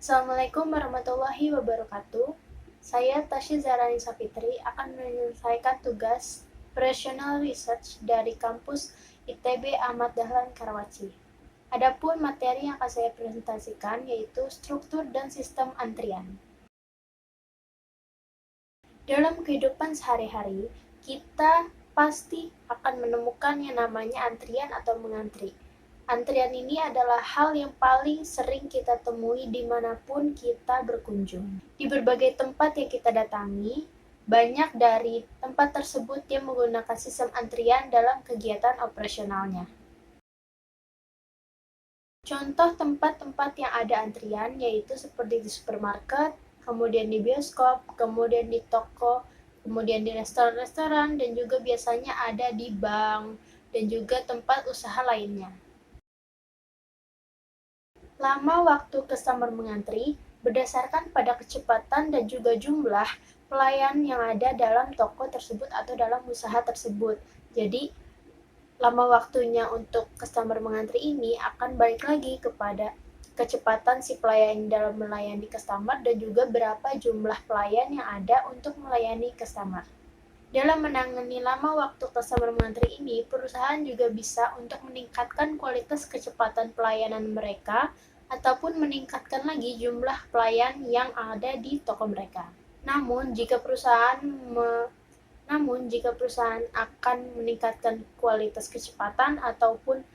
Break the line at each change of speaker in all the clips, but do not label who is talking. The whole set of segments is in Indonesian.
Assalamualaikum warahmatullahi wabarakatuh. Saya Tasya Zarani Sapitri akan menyelesaikan tugas Professional Research dari kampus ITB Ahmad Dahlan Karawaci. Adapun materi yang akan saya presentasikan yaitu struktur dan sistem antrian. Dalam kehidupan sehari-hari, kita pasti akan menemukan yang namanya antrian atau mengantri. Antrian ini adalah hal yang paling sering kita temui dimanapun kita berkunjung. Di berbagai tempat yang kita datangi, banyak dari tempat tersebut yang menggunakan sistem antrian dalam kegiatan operasionalnya. Contoh tempat-tempat yang ada antrian yaitu seperti di supermarket, kemudian di bioskop, kemudian di toko, kemudian di restoran-restoran, dan juga biasanya ada di bank, dan juga tempat usaha lainnya. Lama waktu customer mengantri berdasarkan pada kecepatan dan juga jumlah pelayan yang ada dalam toko tersebut atau dalam usaha tersebut. Jadi, lama waktunya untuk customer mengantri ini akan balik lagi kepada kecepatan si pelayan dalam melayani customer dan juga berapa jumlah pelayan yang ada untuk melayani customer. Dalam menangani lama waktu customer mengantri ini, perusahaan juga bisa untuk meningkatkan kualitas kecepatan pelayanan mereka ataupun meningkatkan lagi jumlah pelayan yang ada di toko mereka. Namun, jika perusahaan akan meningkatkan kualitas kecepatan ataupun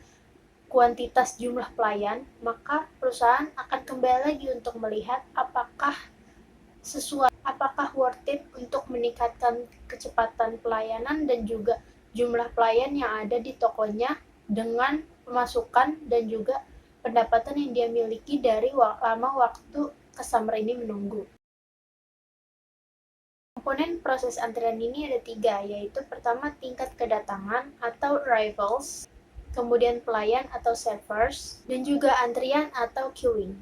kuantitas jumlah pelayan, maka perusahaan akan kembali lagi untuk melihat apakah worth it untuk meningkatkan kecepatan pelayanan dan juga jumlah pelayan yang ada di tokonya dengan pemasukan dan juga pendapatan yang dia miliki dari lama waktu customer ini menunggu. Komponen proses antrian ini ada 3, yaitu pertama tingkat kedatangan atau arrivals, kemudian pelayan atau servers, dan juga antrian atau queuing.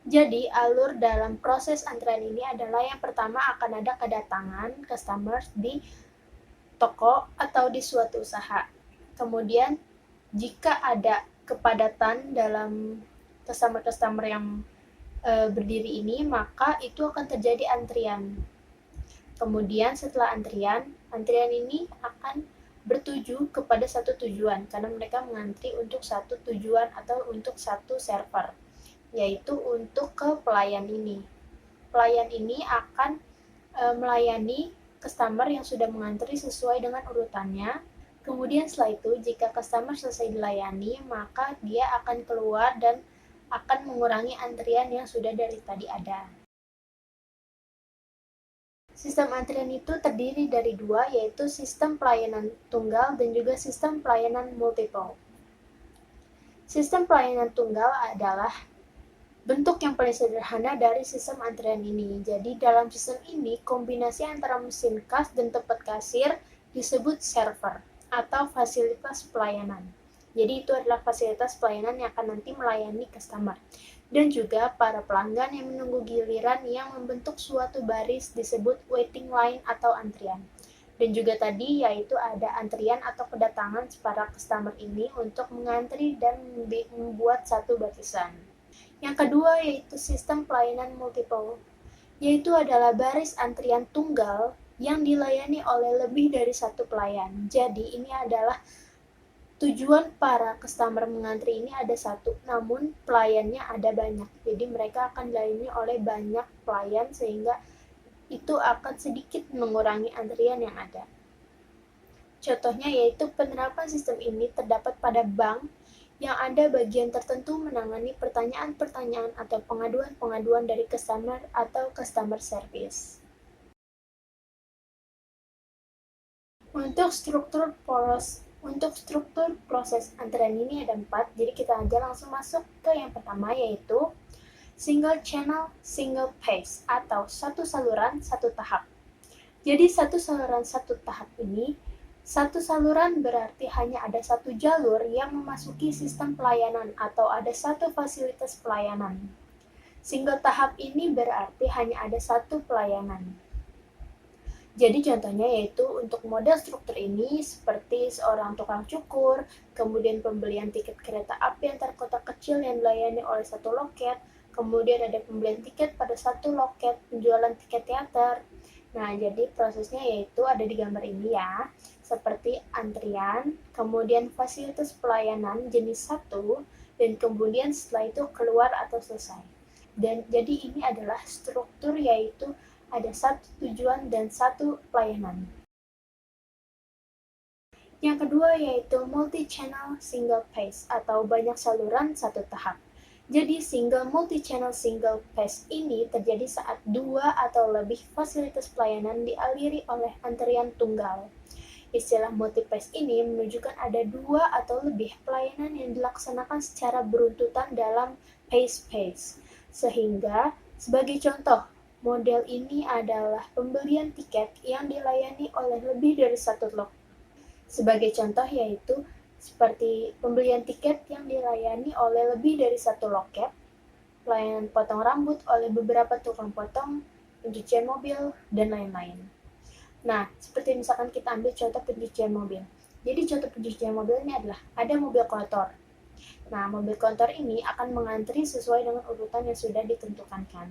Jadi, alur dalam proses antrian ini adalah yang pertama akan ada kedatangan customers di toko atau di suatu usaha. Kemudian, jika ada kepadatan dalam customer-customer yang berdiri ini, maka itu akan terjadi antrian. Kemudian setelah antrian ini akan bertuju kepada satu tujuan, karena mereka mengantri untuk satu tujuan atau untuk satu server, yaitu untuk ke pelayan ini. Pelayan ini akan melayani customer yang sudah mengantri sesuai dengan urutannya. Kemudian setelah itu, jika customer selesai dilayani, maka dia akan keluar dan akan mengurangi antrian yang sudah dari tadi ada. Sistem antrian itu terdiri dari 2, yaitu sistem pelayanan tunggal dan juga sistem pelayanan multiple. Sistem pelayanan tunggal adalah bentuk yang paling sederhana dari sistem antrian ini. Jadi dalam sistem ini, kombinasi antara mesin kas dan tempat kasir disebut server atau fasilitas pelayanan. Jadi itu adalah fasilitas pelayanan yang akan nanti melayani customer. Dan juga para pelanggan yang menunggu giliran yang membentuk suatu baris disebut waiting line atau antrian. Dan juga tadi yaitu ada antrian atau kedatangan para customer ini untuk mengantri dan membuat satu barisan. Yang kedua yaitu sistem pelayanan multiple, yaitu adalah baris antrian tunggal yang dilayani oleh lebih dari satu pelayan. Jadi ini adalah tujuan para customer mengantri ini ada satu, namun pelayannya ada banyak. Jadi mereka akan dilayani oleh banyak pelayan sehingga itu akan sedikit mengurangi antrian yang ada. Contohnya yaitu penerapan sistem ini terdapat pada bank yang ada bagian tertentu menangani pertanyaan-pertanyaan atau pengaduan-pengaduan dari customer atau customer service. Untuk struktur proses antrian ini ada 4, jadi kita aja langsung masuk ke yang pertama yaitu single channel, single phase atau satu saluran, satu tahap. Jadi satu saluran, satu tahap ini, satu saluran berarti hanya ada satu jalur yang memasuki sistem pelayanan atau ada satu fasilitas pelayanan. Single tahap ini berarti hanya ada satu pelayanan. Jadi contohnya yaitu untuk model struktur ini seperti seorang tukang cukur, kemudian pembelian tiket kereta api antar kota kecil yang dilayani oleh satu loket, kemudian ada pembelian tiket pada satu loket penjualan tiket teater. Nah, jadi prosesnya yaitu ada di gambar ini ya, seperti antrian, kemudian fasilitas pelayanan jenis 1, dan kemudian setelah itu keluar atau selesai. Dan jadi ini adalah struktur yaitu ada satu tujuan dan satu pelayanan. Yang kedua yaitu multi-channel single pace atau banyak saluran satu tahap. Jadi single multi-channel single pace ini terjadi saat dua atau lebih fasilitas pelayanan dialiri oleh antrian tunggal. Istilah multi-pace ini menunjukkan ada dua atau lebih pelayanan yang dilaksanakan secara beruntutan dalam pace-pace. Sehingga, sebagai contoh, model ini adalah pembelian tiket yang dilayani oleh lebih dari satu loket. Sebagai contoh yaitu seperti pembelian tiket yang dilayani oleh lebih dari satu loket, pelayanan potong rambut oleh beberapa tukang potong, pencucian mobil, dan lain-lain. Nah, seperti misalkan kita ambil contoh pencucian mobil. Jadi contoh pencucian mobil ini adalah ada mobil kotor. Nah, mobil kotor ini akan mengantri sesuai dengan urutan yang sudah ditentukan kan.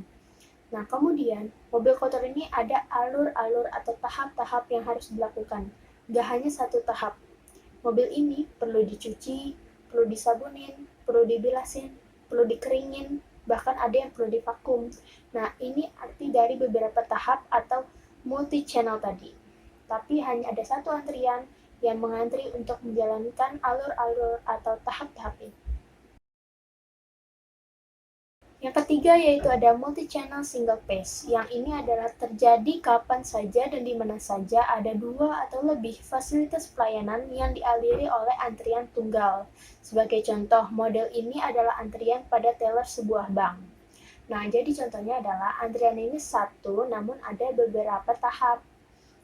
Nah, kemudian mobil kotor ini ada alur-alur atau tahap-tahap yang harus dilakukan. Gak hanya satu tahap. Mobil ini perlu dicuci, perlu disabunin, perlu dibilasin, perlu dikeringin, bahkan ada yang perlu divakum. Nah, ini arti dari beberapa tahap atau multi-channel tadi. Tapi hanya ada satu antrian yang mengantri untuk menjalankan alur-alur atau tahap-tahap ini. Yang ketiga yaitu ada multi-channel single pace. Yang ini adalah terjadi kapan saja dan di mana saja ada dua atau lebih fasilitas pelayanan yang dialiri oleh antrian tunggal. Sebagai contoh, model ini adalah antrian pada teller sebuah bank. Nah, jadi contohnya adalah antrian ini satu, namun ada beberapa tahap.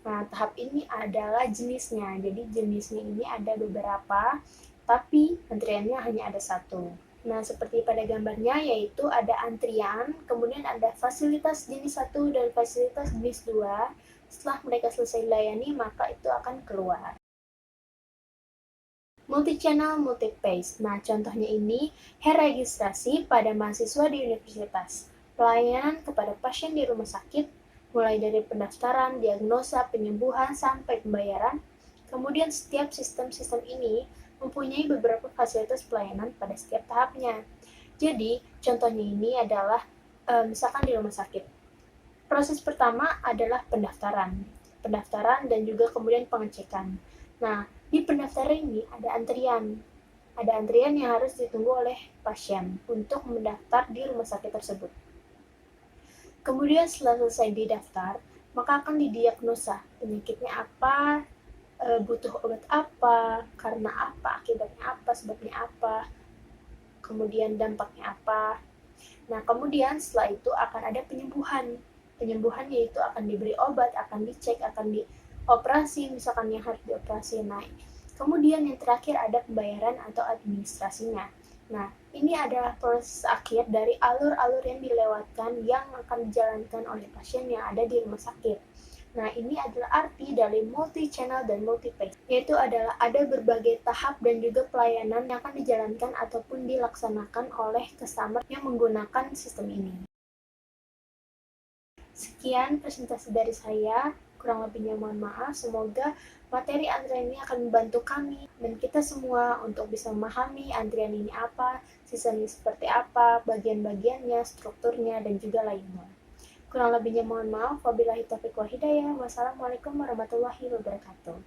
Nah, tahap ini adalah jenisnya. Jadi jenisnya ini ada beberapa, tapi antriannya hanya ada satu. Nah, seperti pada gambarnya, yaitu ada antrian, kemudian ada fasilitas jenis 1 dan fasilitas jenis 2. Setelah mereka selesai dilayani, maka itu akan keluar. Multi-channel multi-pace. Nah, contohnya ini, registrasi pada mahasiswa di universitas, pelayanan kepada pasien di rumah sakit, mulai dari pendaftaran, diagnosa, penyembuhan, sampai pembayaran. Kemudian setiap sistem-sistem ini mempunyai beberapa fasilitas pelayanan pada setiap tahapnya. Jadi, contohnya ini adalah misalkan di rumah sakit. Proses pertama adalah pendaftaran dan juga kemudian pengecekan. Nah, di pendaftaran ini ada antrian. Ada antrian yang harus ditunggu oleh pasien untuk mendaftar di rumah sakit tersebut. Kemudian setelah selesai didaftar, maka akan didiagnosa penyakitnya apa, butuh obat apa, karena apa, akibatnya apa, sebabnya apa, kemudian dampaknya apa. Nah, kemudian setelah itu akan ada penyembuhan. Penyembuhan yaitu akan diberi obat, akan dicek, akan dioperasi, misalkan yang harus dioperasi. Nah, kemudian yang terakhir ada pembayaran atau administrasinya. Nah, ini adalah proses akhir dari alur-alur yang dilewatkan yang akan dijalankan oleh pasien yang ada di rumah sakit. Nah, ini adalah arti dari multi-channel dan multi-pace, yaitu adalah ada berbagai tahap dan juga pelayanan yang akan dijalankan ataupun dilaksanakan oleh customer yang menggunakan sistem ini. Sekian presentasi dari saya, kurang lebihnya mohon maaf. Semoga materi antrian ini akan membantu kami dan kita semua untuk bisa memahami antrian ini apa, sistemnya seperti apa, bagian-bagiannya, strukturnya, dan juga lainnya. Kurang lebihnya mohon maaf. Wabillahi taufiq wal hidayah. Wassalamualaikum warahmatullahi wabarakatuh.